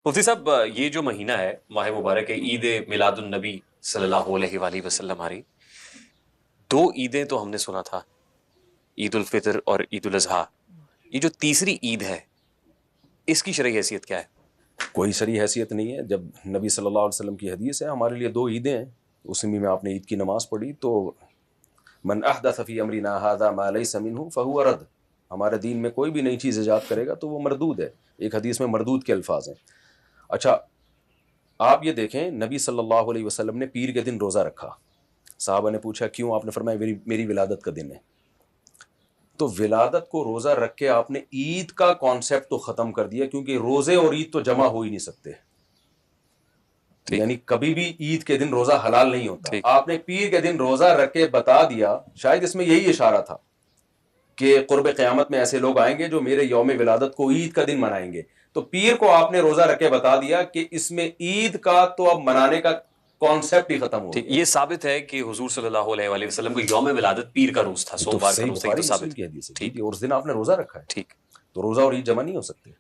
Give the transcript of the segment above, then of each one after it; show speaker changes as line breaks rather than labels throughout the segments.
مفتی صاحب، یہ جو مہینہ ہے ماہ مبارک ہے، عید میلاد النبی صلی اللہ علیہ وآلہ وسلم، ہماری دو عیدیں تو ہم نے سنا تھا، عید الفطر اور عید الاضحیٰ۔ یہ جو تیسری عید ہے، اس کی شرعی حیثیت کیا ہے؟
کوئی شرعی حیثیت نہیں ہے۔ جب نبی صلی اللہ علیہ وسلم کی حدیث ہے ہمارے لیے دو عیدیں ہیں، اس میں آپ نے عید کی نماز پڑھی تو من احدث فی امرنا ھذا ما لیس منہ فہو رد، ہمارے دین میں کوئی بھی نئی چیز ایجاد کرے گا تو وہ مردود ہے۔ ایک حدیث میں مردود کے الفاظ ہیں۔ اچھا، آپ یہ دیکھیں نبی صلی اللہ علیہ وسلم نے پیر کے دن روزہ رکھا، صحابہ نے پوچھا کیوں؟ آپ نے فرمایا میری ولادت کا دن ہے۔ تو ولادت کو روزہ رکھ کے آپ نے عید کا کانسیپٹ تو ختم کر دیا، کیونکہ روزے اور عید تو جمع ہو ہی نہیں سکتے، یعنی کبھی بھی عید کے دن روزہ حلال نہیں ہوتا۔ آپ نے پیر کے دن روزہ رکھ کے بتا دیا، شاید اس میں یہی اشارہ تھا کہ قرب قیامت میں ایسے لوگ آئیں گے جو میرے یوم ولادت کو عید کا دن منائیں گے۔ تو پیر کو آپ نے روزہ رکھ کے بتا دیا کہ اس میں عید کا تو اب منانے کا کانسیپٹ ہی ختم ہو گیا۔
یہ ثابت ہے کہ حضور صلی اللہ علیہ وآلہ وسلم کو یوم ولادت پیر کا روز تھا، سوموار کا روز تھا، یہ تو ثابت ہے۔
ٹھیک ہے، اور اس دن آپ نے روزہ رکھا ہے،
ٹھیک،
تو روزہ اور عید جمع نہیں ہو سکتے۔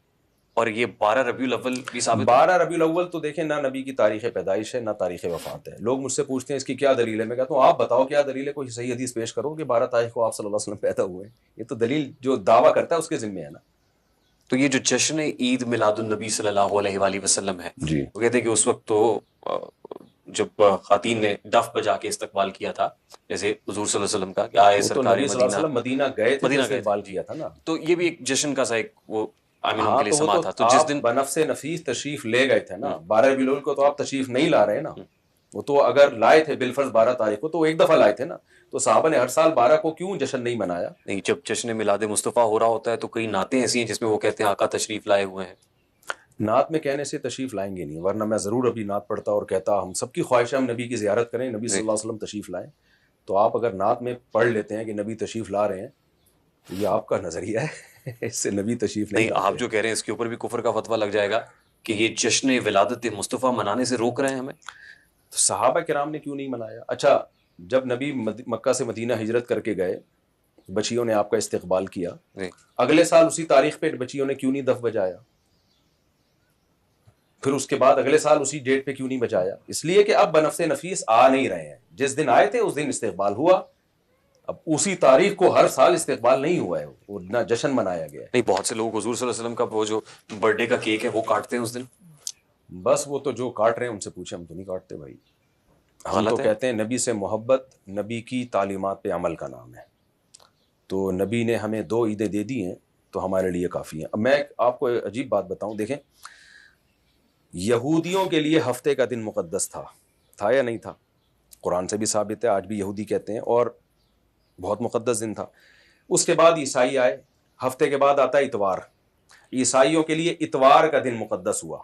اور یہ 12 ربیع الاول بھی ثابت ہے؟
12 ربیع الاول تو دیکھیں نہ نبی کی تاریخ پیدائش ہے نہ تاریخ وفات ہے۔ لوگ مجھ سے پوچھتے ہیں اس کی کیا دلیل ہے، میں کہتا ہوں آپ بتاؤ کیا دلیل ہے، کوئی صحیح حدیث پیش کرو کہ 12 تاریخ کو آپ صلی اللہ علیہ وسلم پیدا ہوئے ہیں۔ یہ تو دلیل جو دعویٰ کرتا ہے اس کے ذمہ ہے نا۔
تو یہ جو جشن عید میلاد النبی صلی اللہ علیہ وآلہ وسلم ہے،
جی،
وہ کہتے ہیں کہ اس وقت تو جب خواتین نے ڈف بجا کے استقبال کیا تھا، جیسے حضور صلی اللہ علیہ وسلم کا کہ آئے سرکار
نبی صلی اللہ علیہ وسلم مدینہ گئے تھے،
مدینہ
استقبال کیا تھا نا۔
تو یہ بھی ایک جشن کا سا ایک وہ ان کے لیے
تو
سما
وہ
تھا۔
تو
جس
آپ
دن
بنفس نفیس تشریف لے گئے تھے نا، 12 ربیع الاول کو تو آپ تشریف نہیں لا رہے نا، وہ تو اگر لائے تھے بالفرض 12 تاریخ کو تو ایک دفعہ لائے تھے نا، تو صحابہ نے ہر سال 12 کو کیوں جشن نہیں منایا؟
نہیں، جب جشن میلاد مصطفیٰ ہو رہا ہوتا ہے تو کئی نعتیں ایسی ہیں جس میں وہ کہتے ہیں آقا تشریف لائے ہوئے ہیں۔
نعت میں کہنے سے تشریف لائیں گے نہیں، ورنہ میں ضرور ابھی نعت پڑھتا اور کہتا ہم سب کی خواہش ہے ہم نبی کی زیارت کریں، نبی صلی اللہ علیہ وسلم تشریف لائیں۔ تو آپ اگر نعت میں پڑھ لیتے ہیں کہ نبی تشریف لا رہے ہیں تو یہ آپ کا نظریہ ہے، اس سے نبی تشریف نہیں
آپ جو کہہ رہے ہیں اس کے اوپر بھی کفر کا فتویٰ لگ جائے گا کہ یہ جشن ولادت مصطفیٰ منانے سے روک رہے ہیں ہمیں۔
تو صحابہ کرام نے کیوں نہیں منایا؟ اچھا، جب نبی مکہ سے مدینہ ہجرت کر کے گئے، بچیوں نے آپ کا استقبال کیا، اگلے سال اسی تاریخ پہ بچیوں نے کیوں نہیں دف بجایا؟ پھر اس کے بعد اگلے سال اسی ڈیٹ پہ کیوں نہیں بجایا؟ اس لیے کہ اب بنفس نفیس آ نہیں رہے ہیں، جس دن آئے تھے اس دن استقبال ہوا، اب اسی تاریخ کو ہر سال استقبال نہیں ہوا ہے، وہ نہ جشن منایا گیا ہے۔
نہیں، بہت سے لوگ حضور صلی اللہ علیہ وسلم کا وہ جو برتھ ڈے کا کیک ہے وہ کاٹتے ہیں اس دن۔
بس وہ تو جو کاٹ رہے ہیں ان سے پوچھیں، ہم تو نہیں کاٹتے بھائی۔ ہم تو کہتے ہیں نبی سے محبت نبی کی تعلیمات پہ عمل کا نام ہے، تو نبی نے ہمیں 2 عیدیں دے دی ہیں تو ہمارے لیے کافی ہیں۔ اب میں آپ کو عجیب بات بتاؤں، دیکھیں یہودیوں کے لیے ہفتے کا دن مقدس تھا یا نہیں تھا؟ قرآن سے بھی ثابت ہے، آج بھی یہودی کہتے ہیں، اور بہت مقدس دن تھا۔ اس کے بعد عیسائی آئے، ہفتے کے بعد آتا ہے اتوار، عیسائیوں کے لیے اتوار کا دن مقدس ہوا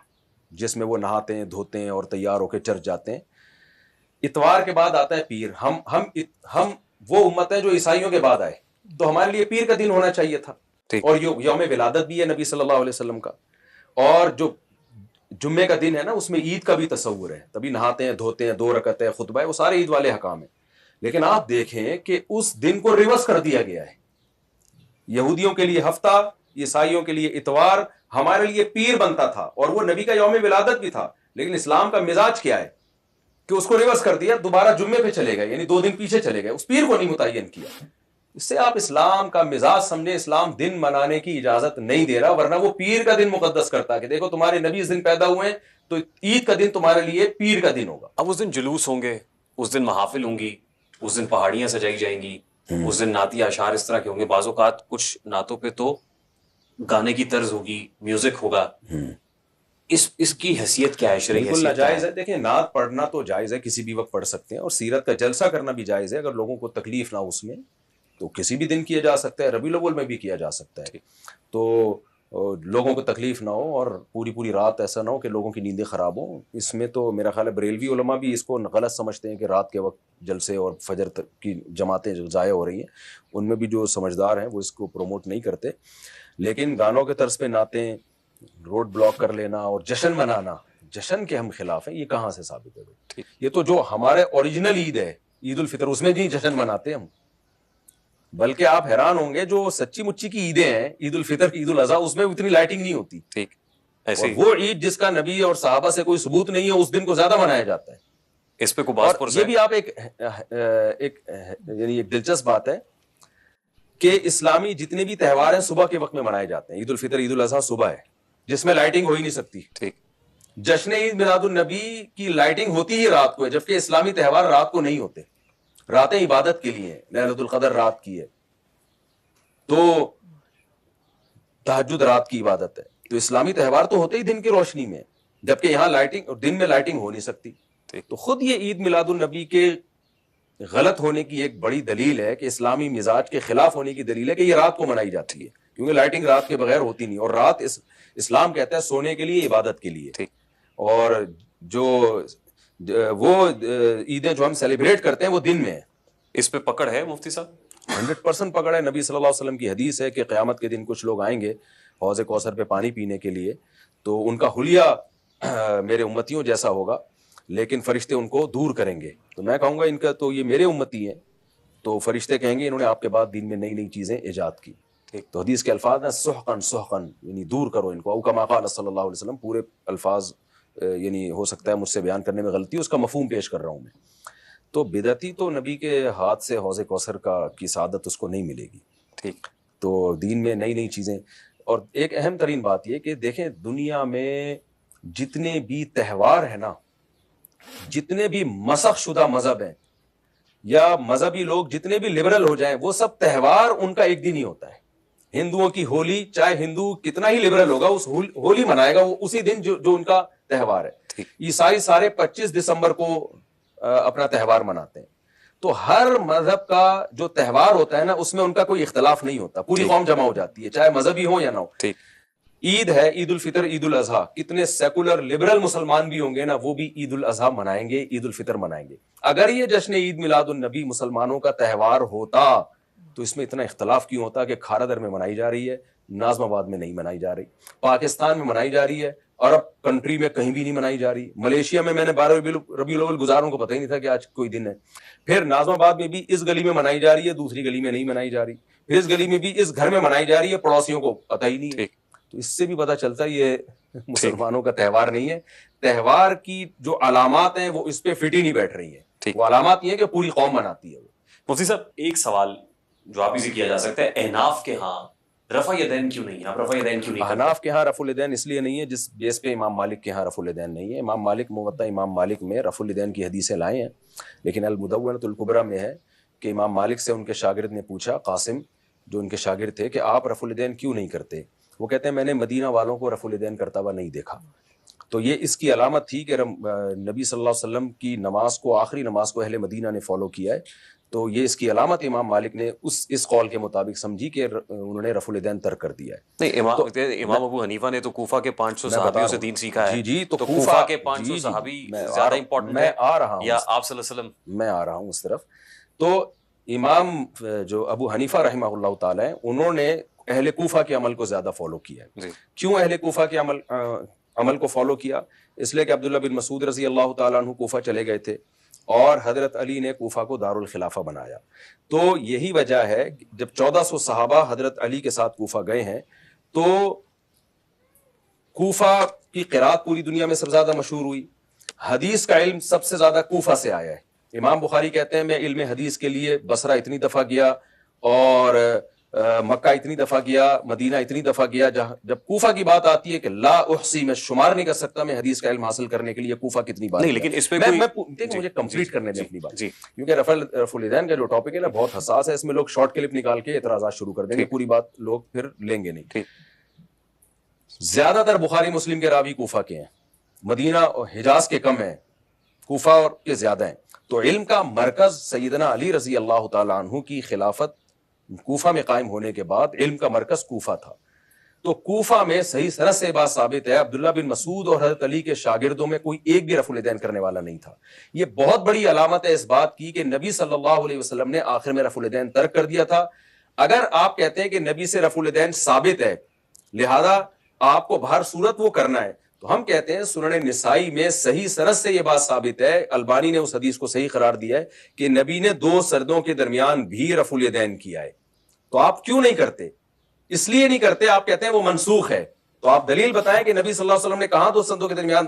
جس میں وہ نہاتے ہیں دھوتے ہیں اور تیار ہو کے چرچ جاتے ہیں۔ اتوار کے بعد آتا ہے پیر۔ ہم وہ امت ہے جو عیسائیوں کے بعد آئے، تو ہمارے لیے پیر کا دن ہونا چاہیے تھا، اور یوم ولادت بھی ہے نبی صلی اللہ علیہ وسلم کا، اور جو جمعے کا دن ہے نا اس میں عید کا بھی تصور ہے، تبھی نہاتے ہیں دھوتے ہیں، 2 رکعتیں خطبہ ہے، وہ سارے عید والے حکام ہیں۔ لیکن آپ دیکھیں کہ اس دن کو ریورس کر دیا گیا ہے، یہودیوں کے لیے ہفتہ، عیسائیوں کے لیے اتوار، ہمارے لیے پیر بنتا تھا، اور وہ نبی کا یوم ولادت بھی تھا۔ لیکن اسلام کا مزاج کیا ہے کہ اس کو ریورس کر دیا، دوبارہ جمعے پہ چلے گئے، یعنی 2 دن پیچھے چلے گئے، اس پیر کو نہیں متعین کیا۔ اس سے آپ اسلام کا مزاج سمجھیں، اسلام دن منانے کی اجازت نہیں دے رہا، ورنہ وہ پیر کا دن مقدس کرتا کہ دیکھو تمہارے نبی اس دن پیدا ہوئے ہیں تو عید کا دن تمہارے لیے پیر کا دن ہوگا۔
اب اس دن جلوس ہوں گے، اس دن محافل ہوں گی، اس دن پہاڑیاں سجائی جائیں گی، اس دن نعتی اشعار اس طرح کے ہوں گے، بعض اوقات کچھ نعتوں پہ تو گانے کی طرز ہوگی، میوزک ہوگا۔ اس کی حیثیت کیا ہے شرعی حیثیت؟
بالکل ناجائز ہے۔ دیکھیں نعت پڑھنا تو جائز ہے، کسی بھی وقت پڑھ سکتے ہیں، اور سیرت کا جلسہ کرنا بھی جائز ہے، اگر لوگوں کو تکلیف نہ ہو اس میں تو کسی بھی دن کیا جا سکتا ہے، ربیع الاول میں بھی کیا جا سکتا ہے، تو لوگوں کو تکلیف نہ ہو اور پوری رات ایسا نہ ہو کہ لوگوں کی نیندیں خراب ہوں۔ اس میں تو میرا خیال ہے بریلوی علماء بھی اس کو غلط سمجھتے ہیں کہ رات کے وقت جلسے اور فجر تک کی جماعتیں جو ضائع ہو رہی ہیں، ان میں بھی جو سمجھدار ہیں وہ اس کو پروموٹ نہیں کرتے۔ لیکن گانوں کے طرز پہ نعتیں، روڈ بلاک کر لینا اور جشن منانا، جشن کے ہم خلاف ہیں، یہ کہاں سے ثابت ہے؟ یہ تو جو ہمارے اوریجنل عید ہے عید الفطر، اس میں نہیں جشن مناتے ہم، بلکہ آپ حیران ہوں گے جو سچی مچی کی عیدیں ہیں، عید الفطر، عید الاضحیٰ، اس میں اتنی لائٹنگ نہیں ہوتی۔
ٹھیک، ایسے
اور وہ عید جس کا نبی اور صحابہ سے کوئی ثبوت نہیں ہے اس دن کو زیادہ منایا جاتا ہے.
اس پہ کوئی باز
اور
پرس
یہ
ہے؟
بھی آپ یعنی ایک دلچسپ بات ہے کہ اسلامی جتنے بھی تہوار ہیں صبح کے وقت میں منائے جاتے ہیں. عید الفطر عید الاضحیٰ صبح ہے جس میں لائٹنگ ہو ہی نہیں سکتی.
ٹھیک.
جشن عید میلاد النبی کی لائٹنگ ہوتی ہی رات کو ہے، جبکہ اسلامی تہوار رات کو نہیں ہوتے. راتیں عبادت کے لیے ہیں. لیلۃ القدر رات کی ہے تو تہجد رات کی عبادت ہے. تو اسلامی تہوار تو ہوتے ہی دن کی روشنی میں، جبکہ یہاں لائٹنگ دن میں لائٹنگ ہو نہیں سکتی. تو خود یہ عید میلاد النبی کے غلط ہونے کی ایک بڑی دلیل ہے کہ اسلامی مزاج کے خلاف ہونے کی دلیل ہے کہ یہ رات کو منائی جاتی ہے، کیونکہ لائٹنگ رات کے بغیر ہوتی نہیں. اور رات اسلام کہتا ہے سونے کے لیے، عبادت کے لیے. اور جو وہ عیدیں جو ہم سیلیبریٹ کرتے ہیں وہ دن میں ہے.
اس پہ پکڑ ہے مفتی صاحب؟
100% پکڑ ہے. نبی صلی اللہ علیہ وسلم کی حدیث ہے کہ قیامت کے دن کچھ لوگ آئیں گے حوض کوثر پہ پانی پینے کے لیے، تو ان کا حلیہ میرے امتیوں جیسا ہوگا، لیکن فرشتے ان کو دور کریں گے. تو میں کہوں گا ان کا تو یہ میرے امتی ہیں. تو فرشتے کہیں گے انہوں نے آپ کے بعد دین میں نئی نئی چیزیں ایجاد کی. تو حدیث کے الفاظ ہیں سحقن سحقن، یعنی دور کرو ان کو. او کما قال صلی اللہ علیہ وسلم. پورے الفاظ یعنی ہو سکتا ہے مجھ سے بیان کرنے میں غلطی، اس کا مفہوم پیش کر رہا ہوں میں. تو بدعتی تو نبی کے ہاتھ سے حوض کوثر کی سعادت اس کو نہیں ملے گی.
ٹھیک.
تو دین میں نئی نئی چیزیں. اور ایک اہم ترین بات یہ کہ دیکھیں دنیا میں جتنے بھی تہوار ہیں نا، جتنے بھی مسخ شدہ مذہب ہیں یا مذہبی لوگ جتنے بھی لبرل ہو جائیں، وہ سب تہوار ان کا ایک دن ہی ہوتا ہے. ہندوؤں کی ہولی، چاہے ہندو کتنا ہی لبرل ہوگا اس ہولی منائے گا وہ اسی دن جو ان کا تہوار ہے. عیسائی سارے 25 دسمبر کو اپنا تہوار مناتے ہیں. تو ہر مذہب کا جو تہوار ہوتا ہے نا اس میں ان کا کوئی اختلاف نہیں ہوتا، پوری قوم جمع ہو جاتی ہے چاہے مذہبی ہو یا نہ ہو. عید ہے، عید الفطر عید الاضحیٰ، کتنے سیکولر لبرل مسلمان بھی ہوں گے نا وہ بھی عید الاضحیٰ منائیں گے، عید الفطر منائیں گے. اگر یہ جشن عید میلاد النبی مسلمانوں کا تہوار ہوتا تو اس میں اتنا اختلاف کیوں ہوتا کہ کھارا در میں منائی جا رہی ہے، ناظم آباد میں نہیں منائی جا رہی، پاکستان میں منائی جا رہی ہے، عرب کنٹری میں کہیں بھی نہیں منائی جا رہی. ملیشیا میں نے 12 ربیع الاول گزاروں کو پتہ ہی نہیں تھا کہ آج کوئی دن ہے. پھر ناظم آباد میں بھی اس گلی میں منائی جا رہی ہے، دوسری گلی میں نہیں منائی جا رہی. پھر اس گلی میں بھی اس گھر میں منائی جا رہی ہے، پڑوسیوں کو پتہ ہی نہیں ہے. تو اس سے بھی پتہ چلتا ہے یہ مسلمانوں کا تہوار نہیں ہے. تہوار کی جو علامات ہیں وہ اس پہ فٹ ہی نہیں بیٹھ رہی ہیں. وہ علامات یہ ہے کہ پوری قوم مناتی ہے.
مفتی صاحب ایک سوال جو آپ سے کیا جا سکتا ہے، احناف کے ہاں رفع یدین کیوں نہیں ہے؟ آپ رفع یدین کیوں نہیں کرتے؟
احناف کے ہاں رفع الیدین اس لیے نہیں ہے جس بیس پہ امام مالک کے ہاں رفع الیدین نہیں ہے. امام مالک موطا امام مالک میں رفع الیدین کی حدیثیں لائے ہیں، لیکن المدونۃ الکبریٰ میں ہے کہ امام مالک سے ان کے شاگرد نے پوچھا، قاسم جو ان کے شاگرد تھے، کہ آپ رفع الیدین کیوں نہیں کرتے؟ وہ کہتے ہیں میں نے مدینہ والوں کو رفع الیدین کرتا ہوا نہیں دیکھا. تو یہ اس کی علامت تھی کہ نبی صلی اللہ علیہ وسلم کی نماز کو، آخری نماز کو اہل مدینہ نے فالو کیا ہے. تو یہ اس کی علامت امام مالک نے اس قول کے مطابق سمجھی کہ انہوں نے رفع الیدین ترک کر دیا ہے.
نہیں، امام ابو حنیفہ نے تو کوفہ کے 500 صحابیوں سے دین سیکھا ہے.
جی
تو کوفہ کے 500 صحابی زیادہ امپورٹنٹ ہے یا آپ صلی اللہ علیہ وسلم؟
میں آ رہا ہوں اس طرف. تو امام جو ابو حنیفہ رحمہ اللہ تعالی ہیں انہوں نے اہل کوفہ کے عمل کو زیادہ فالو کیا ہے. کیوں اہل کوفہ کے عمل کو فالو کیا؟ اس لیے کہ عبداللہ بن مسعود رضی اللہ تعالیٰ عنہ کوفہ چلے گئے تھے اور حضرت علی نے کوفہ کو دارالخلافہ بنایا. تو یہی وجہ ہے جب 1400 صحابہ حضرت علی کے ساتھ کوفہ گئے ہیں تو کوفہ کی قرات پوری دنیا میں سب سے زیادہ مشہور ہوئی. حدیث کا علم سب سے زیادہ کوفہ سے آیا ہے. امام بخاری کہتے ہیں میں علم حدیث کے لیے بصرہ اتنی دفعہ گیا اور مکہ اتنی دفعہ گیا، مدینہ اتنی دفعہ گیا. جب کوفہ کی بات آتی ہے کہ لا احصی، میں شمار نہیں کر سکتا میں حدیث کا علم حاصل کرنے کے لیے کوفہ کتنی بار.
نہیں لیکن اس پہ
مجھے کمپلیٹ کرنے دیں اپنی بات، کیونکہ رفع الیدین کا جو ٹاپک ہے نا بہت حساس ہے. اس میں لوگ شارٹ کلپ نکال کے اعتراضات شروع کر دیں گے، پوری بات لوگ پھر لیں گے نہیں. زیادہ تر بخاری مسلم کے راوی کوفہ کے ہیں، مدینہ اور حجاز کے کم ہیں، کوفہ اور کے زیادہ ہیں. تو علم کا مرکز سیدنا علی رضی اللہ تعالیٰ عنہ کی خلافت کوفہ میں قائم ہونے کے بعد علم کا مرکز کوفہ تھا. تو کوفہ میں صحیح سند سے بات ثابت ہے عبداللہ بن مسعود اور حضرت علی کے شاگردوں میں کوئی ایک بھی رفع الیدین کرنے والا نہیں تھا. یہ بہت بڑی علامت ہے اس بات کی کہ نبی صلی اللہ علیہ وسلم نے آخر میں رفع الیدین ترک کر دیا تھا. اگر آپ کہتے ہیں کہ نبی سے رفع الیدین ثابت ہے لہذا آپ کو بہر صورت وہ کرنا ہے، تو ہم کہتے ہیں سنن نسائی میں صحیح سند سے یہ بات ثابت ہے، البانی نے اس حدیث کو صحیح قرار دیا ہے کہ نبی نے 2 سردوں کے درمیان بھی رفع الیدین کیا ہے. تو آپ کیوں نہیں کرتے؟ اس لیے نہیں کرتے، آپ کہتے ہیں وہ منسوخ ہے. تو آپ دلیل بتائیں کہ نبی صلی اللہ علیہ وسلم نے کہاں دو سردوں کے درمیان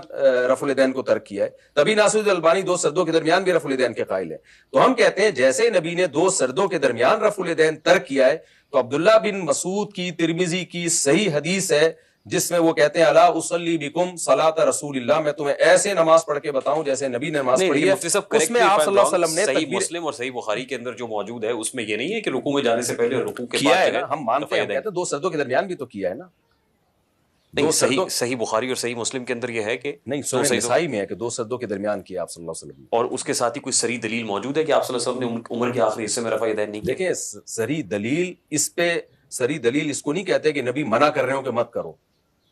رفع الیدین کو ترک کیا ہے؟ تبھی ناصر الالبانی دو سردوں کے درمیان بھی رفع الیدین کے قائل ہیں. تو ہم کہتے ہیں جیسے نبی نے دو سردوں کے درمیان رفع الیدین ترک کیا ہے، تو عبداللہ بن مسعود کی ترمذی کی صحیح حدیث ہے جس میں وہ کہتے ہیں الا اصلی بکم صلاۃ رسول اللہ، میں تمہیں ایسے نماز پڑھ کے بتاؤں جیسے نبی نے نماز پڑھی ہے. اس میں آپ صلی اللہ علیہ وسلم نے
صحیح مسلم اور صحیح بخاری کے اندر جو موجود ہے اس میں یہ نہیں ہے کہ رکوع میں جانے سے پہلے رکوع کے
کیا
بعد
ہے نا، ہم مانتے ہیں، کہتے ہیں دو سردوں کے درمیان بھی تو کیا ہے نا.
نہیں، صحیح بخاری اور صحیح مسلم کے اندر یہ ہے کہ
نہیں، سنن نسائی میں ہے کہ دو سردوں کے درمیان کیا آپ صلی اللہ علیہ وسلم نے.
اور اس کے ساتھ ہی کوئی صریح دلیل موجود ہے کہ آپ صلی اللہ علیہ وسلم نے عمر کے آخری حصے میں رفع یدین نہیں کیا؟
دیکھیں صریح دلیل اس کو نہیں کہتے کہ نبی منع کر رہے ہوں کہ مت کرو.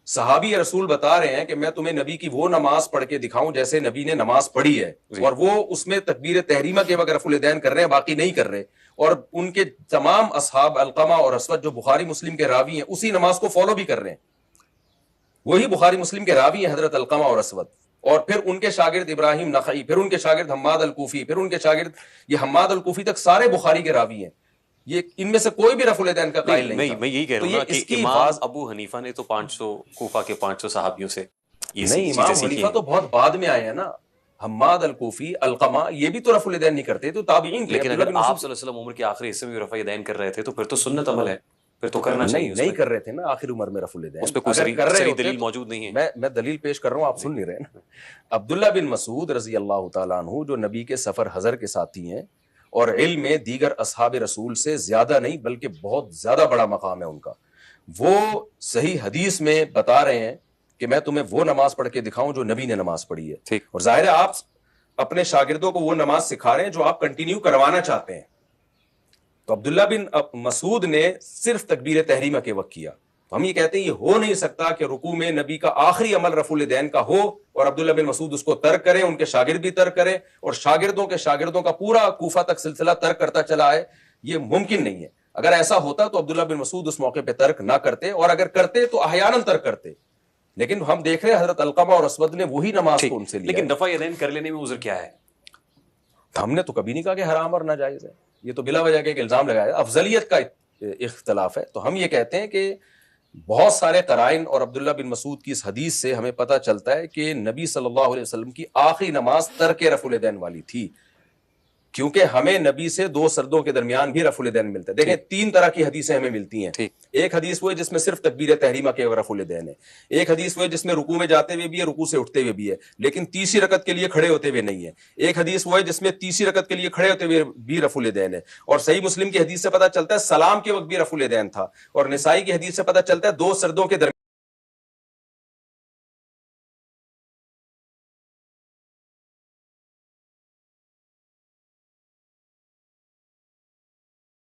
صحابی رسول بتا رہے ہیں کہ میں تمہیں نبی کی وہ نماز پڑھ کے دکھاؤں جیسے نبی نے نماز پڑھی ہے، اور وہ اس میں تکبیر تحریمہ کے وقت رفع الیدین کر رہے ہیں، باقی نہیں کر رہے. اور ان کے تمام اصحاب علقمہ اور اسود جو بخاری مسلم کے راوی ہیں اسی نماز کو فالو بھی کر رہے ہیں. وہی بخاری مسلم کے راوی ہیں حضرت علقمہ اور اسود، اور پھر ان کے شاگرد ابراہیم نخعی، پھر ان کے شاگرد حماد الکوفی، پھر ان کے شاگرد یہ حماد الکوفی تک سارے بخاری کے راوی ہیں. یہ ان میں سے کوئی بھی رفع الیدین کا قائل نہیں تھا.
میں یہی کہہ رہا ہوں کہ امام ابو حنیفہ نے تو 500 کوفہ کے 500 صحابیوں سے
نہیں، امام حنیفہ تو بہت بعد میں آئے ہیں نا. حماد الکوفی، علقمہ، یہ بھی تو رفع الیدین نہیں کرتے، تو تابعین.
لیکن اگر آپ صلی اللہ علیہ وسلم عمر کے آخری حصے میں رفع یدین کر رہے تھے تو پھر تو سنت عمل ہے، پھر تو کرنا چاہیے.
نہیں کر رہے تھے نا آخر عمر میں رفع الیدین.
اس پہ کوئی صریح دلیل موجود نہیں ہے.
میں دلیل پیش کر رہا ہوں، آپ سن نہیں رہے نا. عبداللہ بن مسعود رضی اللہ تعالیٰ عنہ جو نبی کے سفر حضر کے ساتھی ہیں اور علم میں دیگر اصحاب رسول سے زیادہ نہیں بلکہ بہت زیادہ بڑا مقام ہے ان کا، وہ صحیح حدیث میں بتا رہے ہیں کہ میں تمہیں وہ نماز پڑھ کے دکھاؤں جو نبی نے نماز پڑھی ہے.
ٹھیک.
اور ظاہر ہے آپ اپنے شاگردوں کو وہ نماز سکھا رہے ہیں جو آپ کنٹینیو کروانا چاہتے ہیں. تو عبداللہ بن مسعود نے صرف تکبیر تحریمہ کے وقت کیا. تو ہم یہ کہتے ہیں یہ ہو نہیں سکتا کہ رکوع میں نبی کا آخری عمل رفع الیدین کا ہو اور عبداللہ بن مسعود اس کو ترک کریں، ان کے شاگرد بھی ترک کریں، اور شاگردوں کے شاگردوں کا پورا کوفہ تک سلسلہ ترک کرتا چلا ہے. یہ ممکن نہیں ہے. اگر ایسا ہوتا تو عبداللہ بن مسعود اس موقع پہ ترک نہ کرتے، اور اگر کرتے تو احیاناً ترک کرتے. لیکن ہم دیکھ رہے ہیں حضرت علقمہ اور اسود نے وہی نماز کو ان سے لیا.
لیکن رفع یدین کر لینے میں عذر کیا ہے؟
ہم نے تو کبھی نہیں کہا کہ حرام اور ناجائز ہے. یہ تو بلا وجہ کے ایک الزام لگایا. افضلیت کا اختلاف ہے. تو ہم یہ کہتے ہیں کہ بہت سارے قرائن اور عبداللہ بن مسعود کی اس حدیث سے ہمیں پتہ چلتا ہے کہ نبی صلی اللہ علیہ وسلم کی آخری نماز ترک رفع الیدین والی تھی، کیونکہ ہمیں نبی سے دو سردوں کے درمیان بھی رفع الیدین ملتا ہے. دیکھیں 3 طرح کی حدیثیں ہمیں ملتی ہیں. ایک حدیث وہ ہے جس میں صرف تکبیر تحریمہ کے رفع الیدین ہے. ایک حدیث وہ ہے جس میں رکوع میں جاتے ہوئے بھی ہے، رکوع سے اٹھتے ہوئے بھی ہے، لیکن تیسری رکعت کے لیے کھڑے ہوتے ہوئے نہیں ہے. ایک حدیث وہ ہے جس میں تیسری رکعت کے لیے کھڑے ہوتے ہوئے بھی رفع الیدین ہے. اور صحیح مسلم کی حدیث سے پتہ چلتا ہے سلام کے وقت بھی رفع الیدین تھا. اور نسائی کی حدیث سے پتہ چلتا ہے دو سردوں کے درمیان